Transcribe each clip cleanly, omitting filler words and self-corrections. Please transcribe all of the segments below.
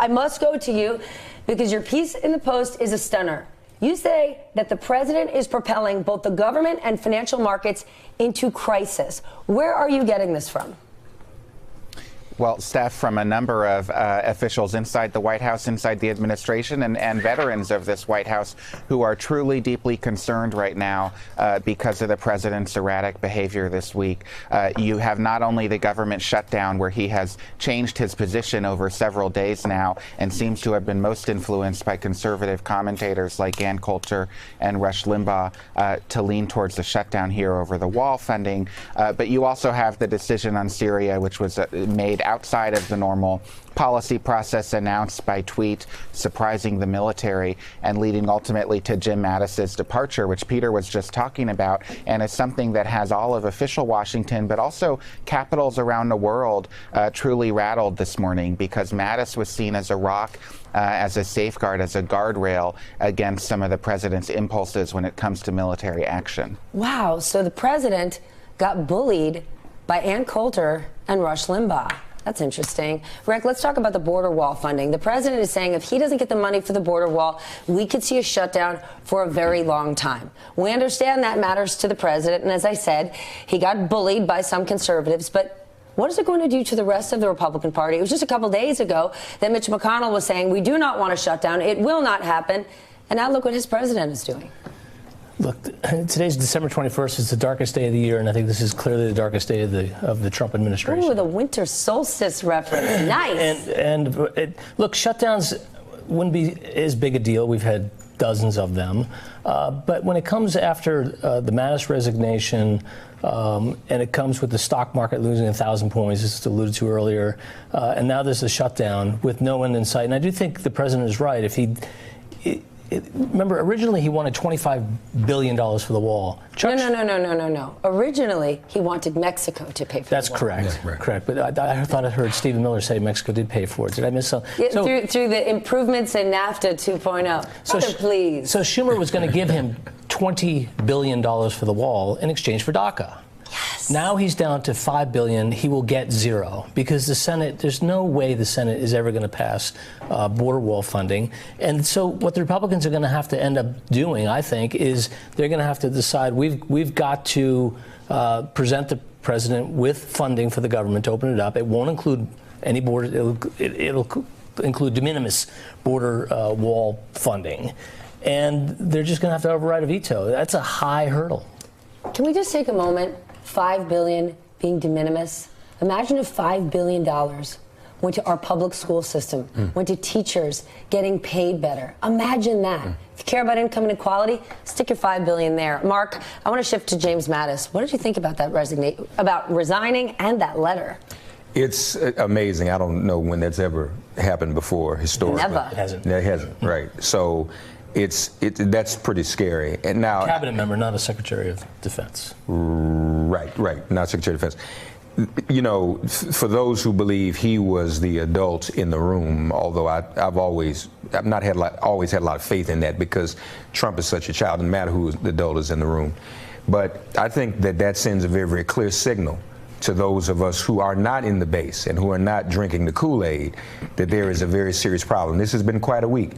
I must go to you because your piece in the Post is a stunner. You say that the president is propelling both the government and financial markets into crisis. Where are you getting this from? Well, Steph, from a number of officials inside the White House, inside the administration, and veterans of this White House who are truly deeply concerned right now because of the president's erratic behavior this week. You have not only the government shutdown, where he has changed his position over several days now and seems to have been most influenced by conservative commentators like Ann Coulter and Rush Limbaugh to lean towards the shutdown here over the wall funding. But you also have the decision on Syria, which was made outside of the normal policy process, announced by tweet, surprising the military and leading ultimately to Jim Mattis's departure, which Peter was just talking about, and is something that has all of official Washington, but also capitals around the world truly rattled this morning, because Mattis was seen as a rock, as a safeguard, as a guardrail against some of the president's impulses when it comes to military action. Wow, so the president got bullied by Ann Coulter and Rush Limbaugh. That's interesting. Rick, let's talk about the border wall funding. The president is saying if he doesn't get the money for the border wall, we could see a shutdown for a very long time. We understand that matters to the president. And as I said, he got bullied by some conservatives. But what is it going to do to the rest of the Republican Party? It was just a couple days ago that Mitch McConnell was saying we do not want a shutdown. It will not happen. And now look what his president is doing. Look, today's December 21st. It's the darkest day of the year, and I think this is clearly the darkest day of the Trump administration. Ooh, the winter solstice reference. Nice. Look, shutdowns wouldn't be as big a deal. We've had dozens of them. But when it comes after the Mattis resignation, and it comes with the stock market losing 1,000 points, as alluded to earlier, and now there's a shutdown with no end in sight. And I do think the president is right. If he... remember, originally he wanted $25 billion for the wall. No. Originally, he wanted Mexico to pay for That's the wall. correct. Yeah, right. Correct. But I thought I heard Stephen Miller say Mexico did pay for it. Did I miss something? Yeah, through the improvements in NAFTA 2.0. Please. So Schumer was going to give him $20 billion for the wall in exchange for DACA. Yes. Now he's down to $5 billion. He will get zero because the Senate, there's no way the Senate is ever going to pass border wall funding. And so what the Republicans are going to have to end up doing, I think, is they're going to have to decide we've got to present the president with funding for the government to open it up. It won't include any border. It'll include de minimis border wall funding. And they're just going to have to override a veto. That's a high hurdle. Can we just take a moment? $5 billion being de minimis. Imagine if $5 billion went to our public school system, went to teachers getting paid better. Imagine that. If you care about income inequality, stick your $5 billion there. Mark, I want to shift to James Mattis. What did you think about that about resigning and that letter? It's amazing. I don't know when that's ever happened before historically. Never. It hasn't. It hasn't, right. So that's pretty scary. And now, Cabinet member, not a Secretary of Defense. Right, not Secretary of Defense. You know, for those who believe he was the adult in the room, although I've always had a lot of faith in that, because Trump is such a child, it doesn't matter who the adult is in the room. But I think that sends a very, very clear signal to those of us who are not in the base and who are not drinking the Kool-Aid that there is a very serious problem. This has been quite a week.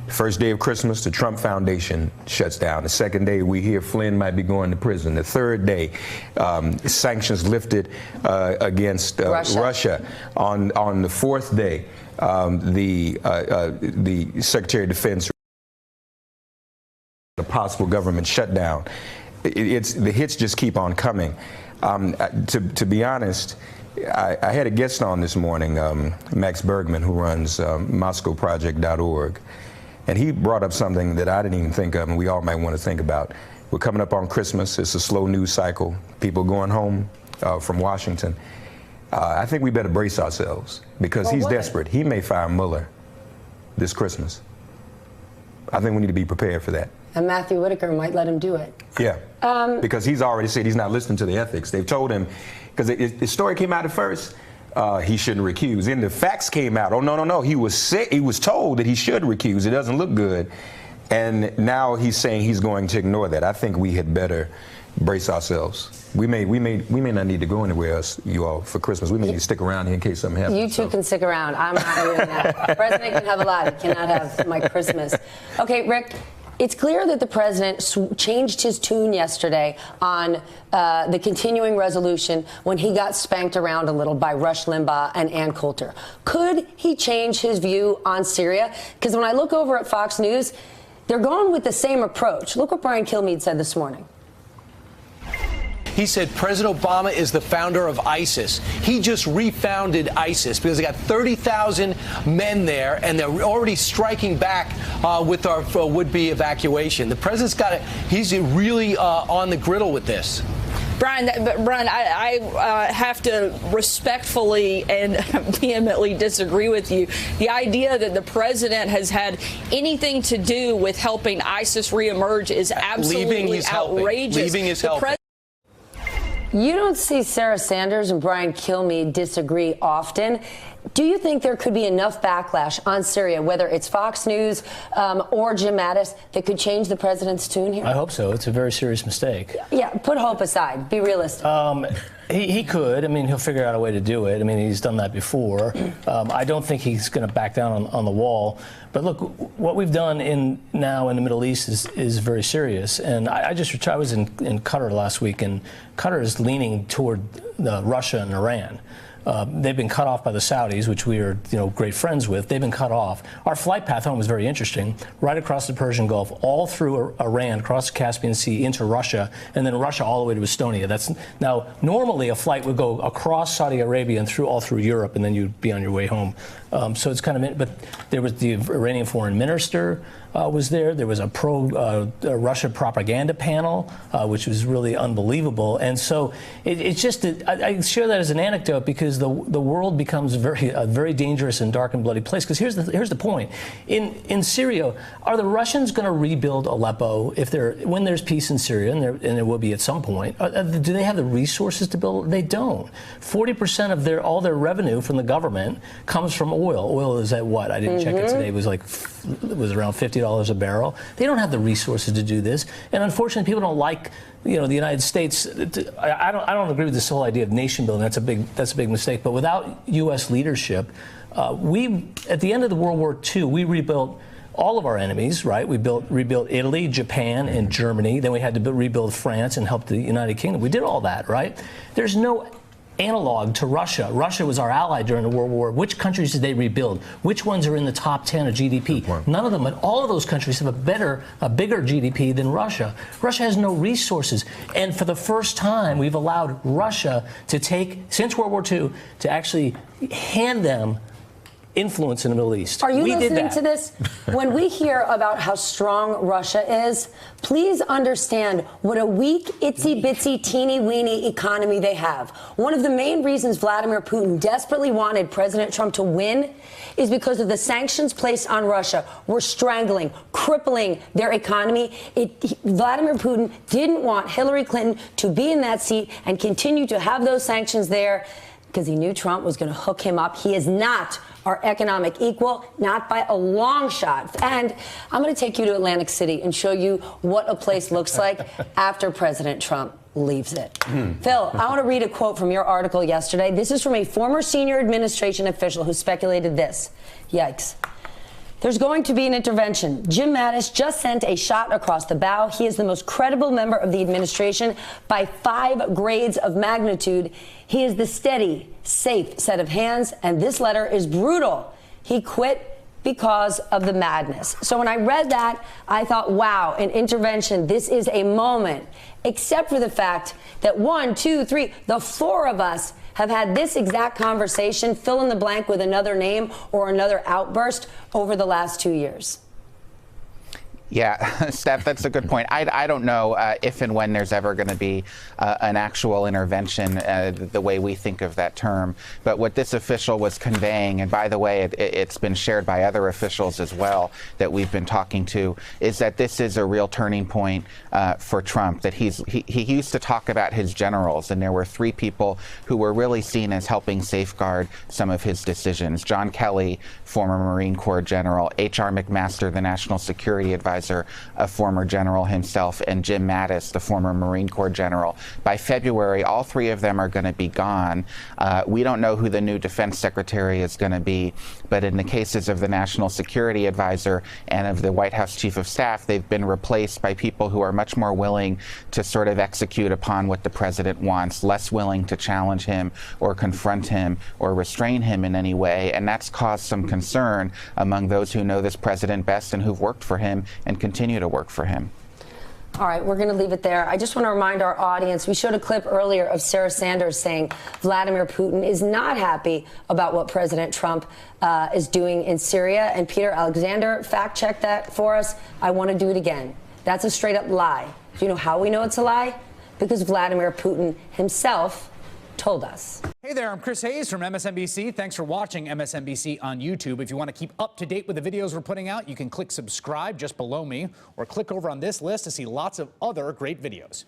First day of Christmas, the Trump Foundation shuts down. The second day, we hear Flynn might be going to prison. The third day, sanctions lifted against Russia. On the fourth day, the Secretary of Defense, a possible government shutdown. The hits just keep on coming. To be honest, I had a guest on this morning, Max Bergman, who runs MoscowProject.org. And he brought up something that I didn't even think of, and we all might want to think about. We're coming up on Christmas. It's a slow news cycle. People going home from Washington. I think we better brace ourselves, because he's desperate. He may fire Mueller this Christmas. I think we need to be prepared for that. And Matthew Whitaker might let him do it. Yeah, because he's already said he's not listening to the ethics. They've told him, because the story came out at first, he shouldn't recuse. Then the facts came out. Oh, no. He was told that he should recuse. It doesn't look good. And now he's saying he's going to ignore that. I think we had better brace ourselves. We may not need to go anywhere else, you all, for Christmas. We may need to stick around here in case something happens. You two can stick around. I'm not doing that. The president can have a lot. He cannot have my Christmas. Okay, Rick. It's clear that the president changed his tune yesterday on the continuing resolution when he got spanked around a little by Rush Limbaugh and Ann Coulter. Could he change his view on Syria? Because when I look over at Fox News, they're going with the same approach. Look what Brian Kilmeade said this morning. He said President Obama is the founder of ISIS. He just refounded ISIS because they got 30,000 men there, and they're already striking back with our would-be evacuation. The president's he's really on the griddle with this. Brian, I have to respectfully and vehemently disagree with you. The idea that the president has had anything to do with helping ISIS reemerge is absolutely outrageous. Leaving is helping. You don't see Sarah Sanders and Brian Kilmeade disagree often. Do you think there could be enough backlash on Syria, whether it's Fox News or Jim Mattis, that could change the president's tune here? I hope so. It's a very serious mistake. Yeah, put hope aside. Be realistic. He could. I mean, he'll figure out a way to do it. I mean, he's done that before. I don't think he's going to back down on the wall. But look, what we've done now in the Middle East is very serious. And I was in Qatar last week, and Qatar is leaning toward Russia and Iran. They've been cut off by the Saudis, which we are, great friends with. They've been cut off. Our flight path home was very interesting. Right across the Persian Gulf, all through Iran, across the Caspian Sea into Russia, and then Russia all the way to Estonia. Now normally a flight would go across Saudi Arabia and all through Europe, and then you'd be on your way home. So it's kind of. But there was the Iranian foreign minister. Was there. There was a pro-Russia propaganda panel, which was really unbelievable. And so it's just I share that as an anecdote because the world becomes a very dangerous and dark and bloody place. Because here's the point: in Syria, are the Russians going to rebuild Aleppo when there's peace in Syria, and there will be at some point? Do they have the resources to build? They don't. 40% of all their revenue from the government comes from oil. Oil is at what? I didn't check it today. It was around $50 a barrel. They don't have the resources to do this, and unfortunately, people don't like the United States. I don't agree with this whole idea of nation building. That's a big mistake. But without U.S. leadership, at the end of the World War II, we rebuilt all of our enemies. Right? We rebuilt Italy, Japan, and Germany. Then we had to rebuild France and help the United Kingdom. We did all that. Right? There's no analog to Russia. Russia was our ally during the World War. Which countries did they rebuild? Which ones are in the top 10 of GDP? None of them, but all of those countries have a bigger GDP than Russia. Russia has no resources. And for the first time, we've allowed Russia to since World War II, to actually hand them influence in the Middle East. Are you listening to this? When we hear about how strong Russia is, please understand what a weak, itsy-bitsy, teeny-weeny economy they have. One of the main reasons Vladimir Putin desperately wanted President Trump to win is because of the sanctions placed on Russia were strangling, crippling their economy. Vladimir Putin didn't want Hillary Clinton to be in that seat and continue to have those sanctions there because he knew Trump was going to hook him up. He is not our economic equal, not by a long shot. And I'm going to take you to Atlantic City and show you what a place looks like after President Trump leaves it. Phil, I want to read a quote from your article yesterday. This is from a former senior administration official who speculated this. Yikes. There's going to be an intervention. Jim Mattis just sent a shot across the bow. He is the most credible member of the administration by 5 grades of magnitude. He is the steady, safe set of hands, and this letter is brutal. He quit because of the madness. So when I read that, I thought, wow, an intervention. This is a moment, except for the fact that 1, 2, 3, the 4 of us have had this exact conversation, fill in the blank with another name or another outburst over the last 2 years. Yeah, Steph, that's a good point. I don't know if and when there's ever going to be an actual intervention the way we think of that term. But what this official was conveying, and by the way, it's been shared by other officials as well that we've been talking to, is that this is a real turning point for Trump. That he used to talk about his generals, and there were 3 people who were really seen as helping safeguard some of his decisions. John Kelly, former Marine Corps general, H.R. McMaster, the National Security Advisor advisor, a former general himself, and Jim Mattis, the former Marine Corps general. By February, all three of them are going to be gone. We don't know who the new defense secretary is going to be, but in the cases of the national security advisor and of the White House chief of staff, they've been replaced by people who are much more willing to sort of execute upon what the president wants, less willing to challenge him or confront him or restrain him in any way. And that's caused some concern among those who know this president best and who've worked for him and continue to work for him. All right, we're going to leave it there. I just want to remind our audience, we showed a clip earlier of Sarah Sanders saying Vladimir Putin is not happy about what President Trump is doing in Syria. And Peter Alexander fact-checked that for us. I want to do it again. That's a straight-up lie. Do you know how we know it's a lie? Because Vladimir Putin himself told us. Hey there, I'm Chris Hayes from MSNBC. Thanks for watching MSNBC on YouTube. If you want to keep up to date with the videos we're putting out, you can click subscribe just below me or click over on this list to see lots of other great videos.